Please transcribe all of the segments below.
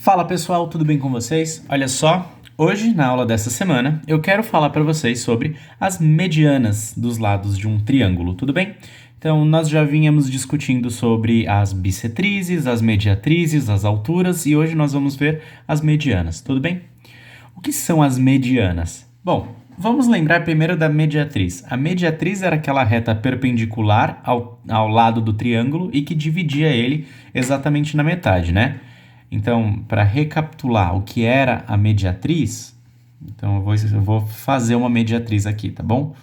Fala pessoal, tudo bem com vocês? Olha só, hoje na aula dessa semana eu quero falar para vocês sobre as medianas dos lados de um triângulo, tudo bem? Então nós já vínhamos discutindo sobre as bissetrizes, as mediatrizes, as alturas e hoje nós vamos ver as medianas, tudo bem? O que são as medianas? Bom, vamos lembrar primeiro da mediatriz. A mediatriz era aquela reta perpendicular ao lado do triângulo e que dividia ele exatamente na metade, né? Então, para recapitular o que era a mediatriz, então eu vou fazer uma mediatriz aqui, tá bom?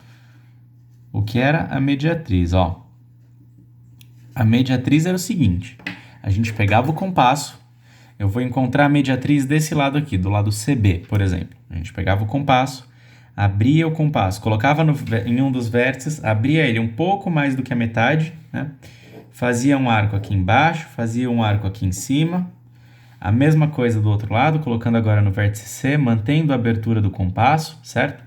O que era a mediatriz, ó. A mediatriz era o seguinte, a gente pegava o compasso, eu vou encontrar a mediatriz desse lado aqui, do lado CB, por exemplo. A gente pegava o compasso, abria o compasso, colocava em um dos vértices, abria ele um pouco mais do que a metade, né? Fazia um arco aqui embaixo, fazia um arco aqui em cima. A mesma coisa do outro lado, colocando agora no vértice C, mantendo a abertura do compasso, certo?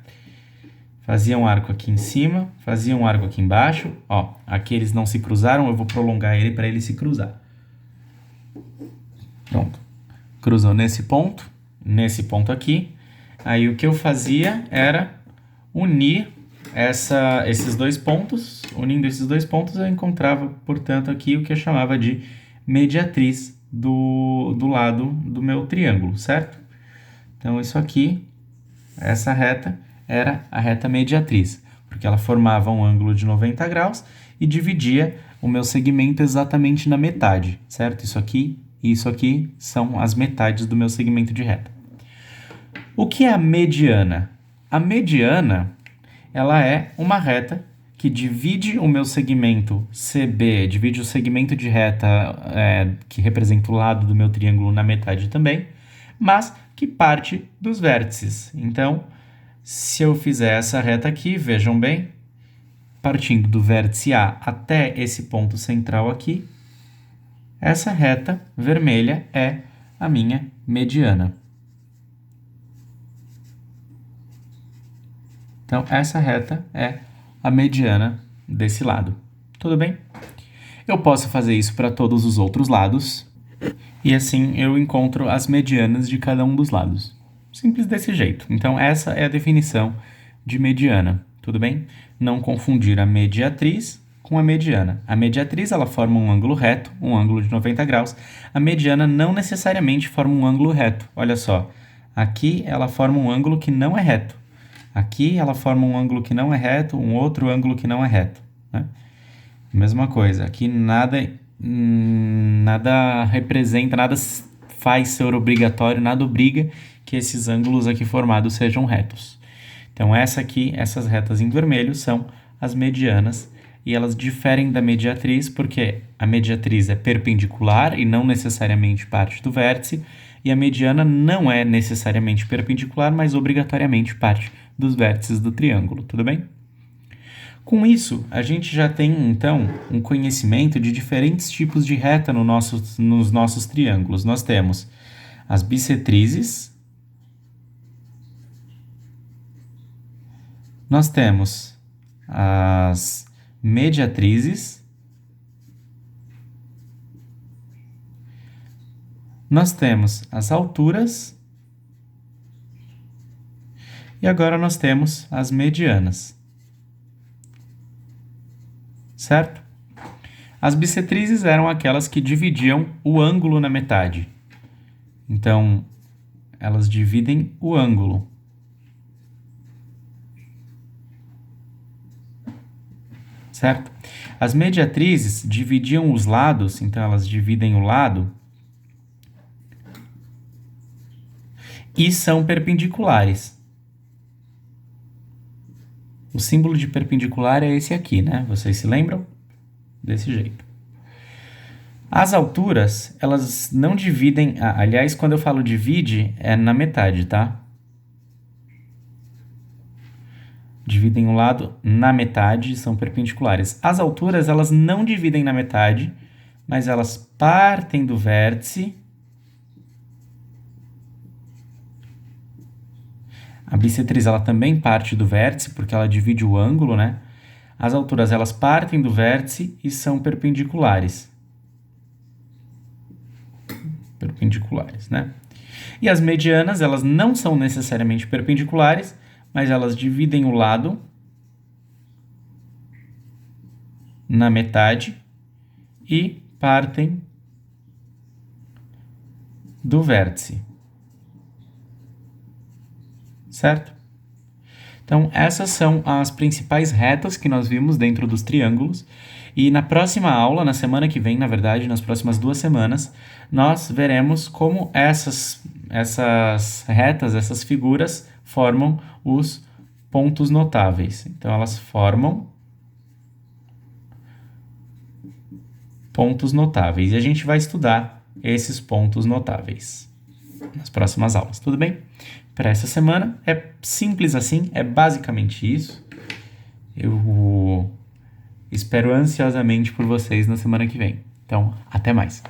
Fazia um arco aqui em cima, fazia um arco aqui embaixo. Ó, aqui eles não se cruzaram, eu vou prolongar ele para ele se cruzar. Pronto. Cruzou nesse ponto aqui. Aí o que eu fazia era unir esses dois pontos. Unindo esses dois pontos, eu encontrava, portanto, aqui o que eu chamava de mediatriz do lado do meu triângulo, certo? Então, isso aqui, essa reta, era a reta mediatriz, porque ela formava um ângulo de 90 graus e dividia o meu segmento exatamente na metade, certo? Isso aqui e isso aqui são as metades do meu segmento de reta. O que é a mediana? A mediana, ela é uma reta que divide o meu segmento CB, divide o segmento de reta que representa o lado do meu triângulo na metade também, mas que parte dos vértices. Então, se eu fizer essa reta aqui, vejam bem, partindo do vértice A até esse ponto central aqui, essa reta vermelha é a minha mediana. Então, essa reta é a mediana desse lado. Tudo bem? Eu posso fazer isso para todos os outros lados e assim eu encontro as medianas de cada um dos lados. Simples desse jeito. Então, essa é a definição de mediana. Tudo bem? Não confundir a mediatriz com a mediana. A mediatriz ela forma um ângulo reto, um ângulo de 90 graus. A mediana não necessariamente forma um ângulo reto. Olha só, aqui ela forma um ângulo que não é reto. Aqui ela forma um ângulo que não é reto, um outro ângulo que não é reto, né? Mesma coisa, aqui nada representa, nada faz ser obrigatório, nada obriga que esses ângulos aqui formados sejam retos. Então essas retas em vermelho são as medianas e elas diferem da mediatriz porque a mediatriz é perpendicular e não necessariamente parte do vértice e a mediana não é necessariamente perpendicular, mas obrigatoriamente parte dos vértices do triângulo, tudo bem? Com isso, a gente já tem, então, um conhecimento de diferentes tipos de reta nos nossos triângulos. Nós temos as bissetrizes, nós temos as mediatrizes, nós temos as alturas, e agora nós temos as medianas, certo? As bissetrizes eram aquelas que dividiam o ângulo na metade. Então, elas dividem o ângulo. Certo? As mediatrizes dividiam os lados, então elas dividem o lado e são perpendiculares. O símbolo de perpendicular é esse aqui, né? Vocês se lembram? Desse jeito. As alturas, elas não dividem... aliás, quando eu falo divide, é na metade, tá? Dividem o lado na metade e são perpendiculares. As alturas, elas não dividem na metade, mas elas partem do vértice. A bissetriz ela também parte do vértice, porque ela divide o ângulo, né? As alturas elas partem do vértice e são perpendiculares. Perpendiculares, né? E as medianas, elas não são necessariamente perpendiculares, mas elas dividem o lado na metade e partem do vértice. Certo? Então, essas são as principais retas que nós vimos dentro dos triângulos. E na próxima aula, na semana que vem, na verdade, nas próximas 2 semanas, nós veremos como essas retas, essas figuras, formam os pontos notáveis. Então, elas formam pontos notáveis. E a gente vai estudar esses pontos notáveis nas próximas aulas, tudo bem? Para essa semana é simples assim, é basicamente isso. Eu espero ansiosamente por vocês na semana que vem. Então, até mais.